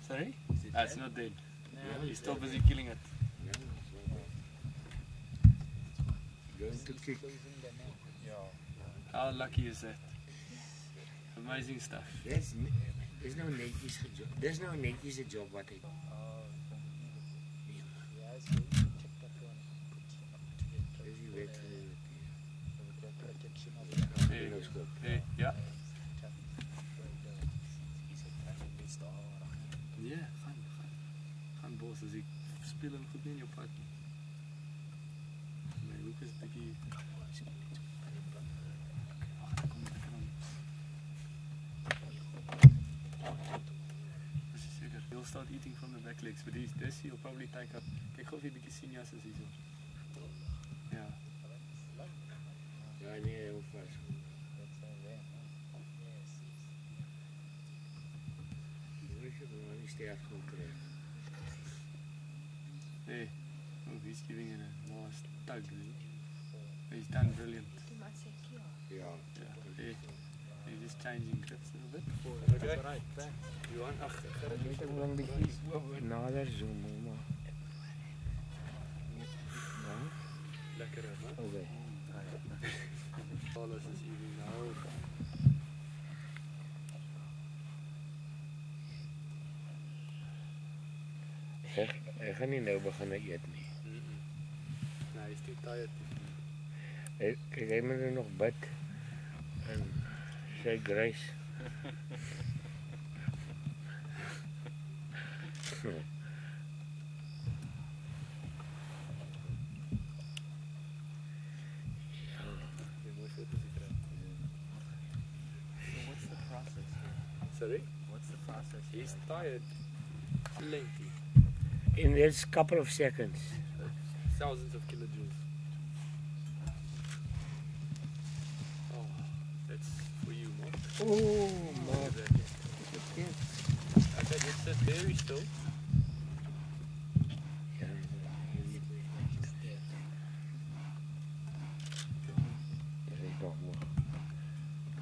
Sorry? Is it It's dead? not dead. No, He's still it's busy killing it. No, it's not bad. Going to kick. How lucky is that? Amazing stuff. There's no netjies gejob. There's no netjies a job wat hy. Dis die wet vir die Hey, ja? Ja, gaan bos as ek speel en goed nie in jou pad nie. My hoek is 'n bietjie He'll start eating from the back legs, but this he'll probably take up. Kyk gou of hy bietjie seniors is hierso. Ja. Ja, nee, hy hou vas. Dis gewoon nie sterk genoeg kry. Hey, oh, he's giving it a last tug. He's done brilliant. Ja. Hey, he's just changing grips a little bit. Okay. You want? Ag, Net om dan bietjie nader zoom, maar. Ja. lekker, hè? Okay. Alles is evening now. Ek gaan nie nou begin eet nie. Nee, he's too tired. Kyk, hy moet nog bid en sê grace. What's the process here? Sorry? What's the process here? He's tired. It's lengthy. In this couple of seconds. Thousands of kilojoules. Oh, that's for you, Mark. Oh, Look at that. Okay, just sit very still.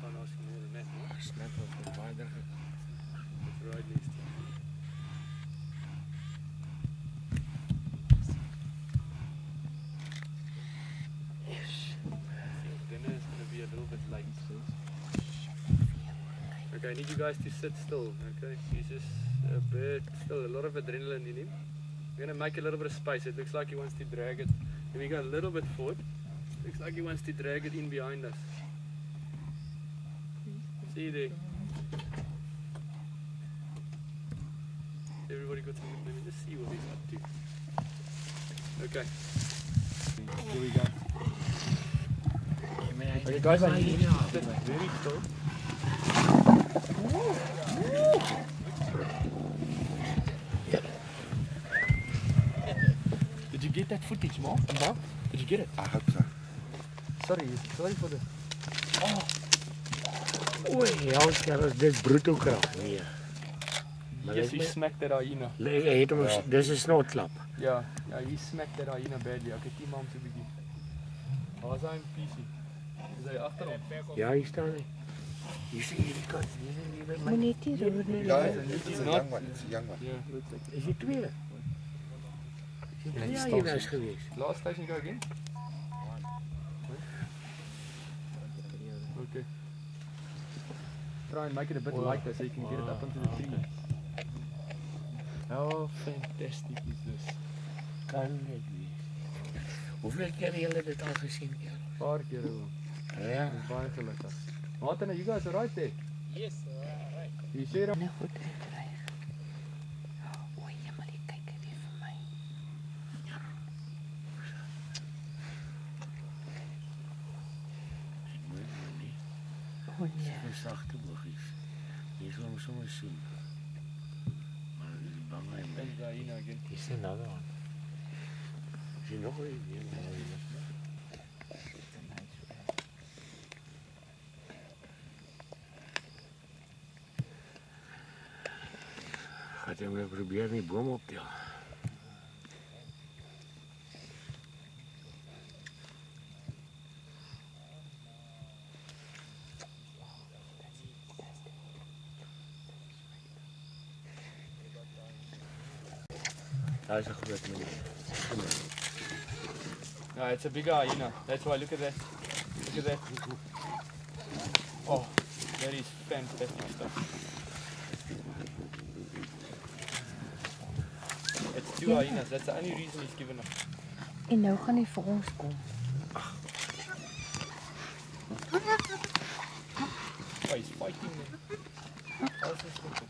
Can't ask for more than that, Mark. It's right next to you. Dinner is going to be a little bit late. Okay, I need you guys to sit still, okay? He's just a bit, still a lot of adrenaline in him. We're going to make a little bit of space. It looks like he wants to drag it. Then we go a little bit forward. Looks like he wants to drag it in behind us. See there. Everybody got some, let me just see what he's up to. Okay. Here we go. Okay guys, I need you to sit very still. Did you get that footage, Mark? No? Did you get it? I hope so. Sorry for the... Oei, helskerms, dis bruto krag. Nee. Yes, he smacked that hyena. Hy het hom, dis 'n snotklap. Yeah, he smacked that hyena badly. Okay, team hom so 'n bietjie. Waar's hy in PC? Is hy agter hom? Ja, hier staan hy. Hier sien hierdie kant, hier is nie by my. Yeah, it's a young one. It's a young one. Yeah, looks like Is die twee? Ja, hier was geweest. Last station go again? Okay. Try and make it a bit lighter so you can get it up onto the tree. How fantastic is this? Kan dit wees. Hoeveel keer het julle dit al gesien, ja? Paar keer hoor. Ja. Baie gelukkig. Martin, you guys are right there. Yes, right. You see them? Nou goed kry. Oei, maar ek kyk weer vir my. O nee. Dis sagte boggies. Hier sal ons sommer sien. Maar dis bang hy my. There's the hyena again. Dis another one. Is nog een? Gaat hij maar proberen die boom op te halen. Daar's 'n groot meneer. No, it's a bigger hyena. That's why, look at that. Look at that. Oh, that is fantastic stuff. It's two hyenas. That's the only reason he's given up. En nou gaan hy vir ons kom. Oh, he's fighting them. How's this looking?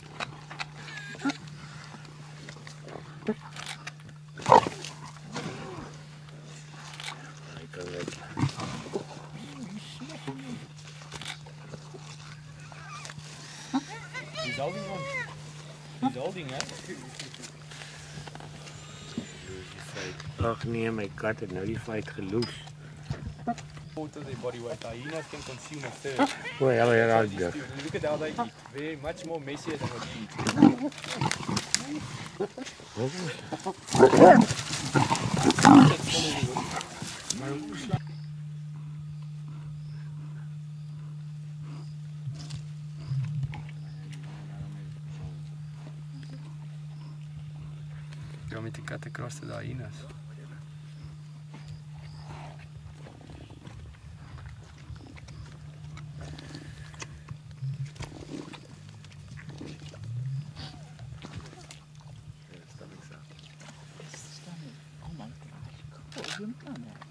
Hy kan net He's holding on. He's holding, eh? Ag nee, my kat het nou die fight geloos. Part of their body weight. Hyenas can consume a third. O, ja, ja, ja. Look at how they eat. Very much more messier than what we eat. You want me to cut across to the hyenas? Oh my gosh. Cool. You done that.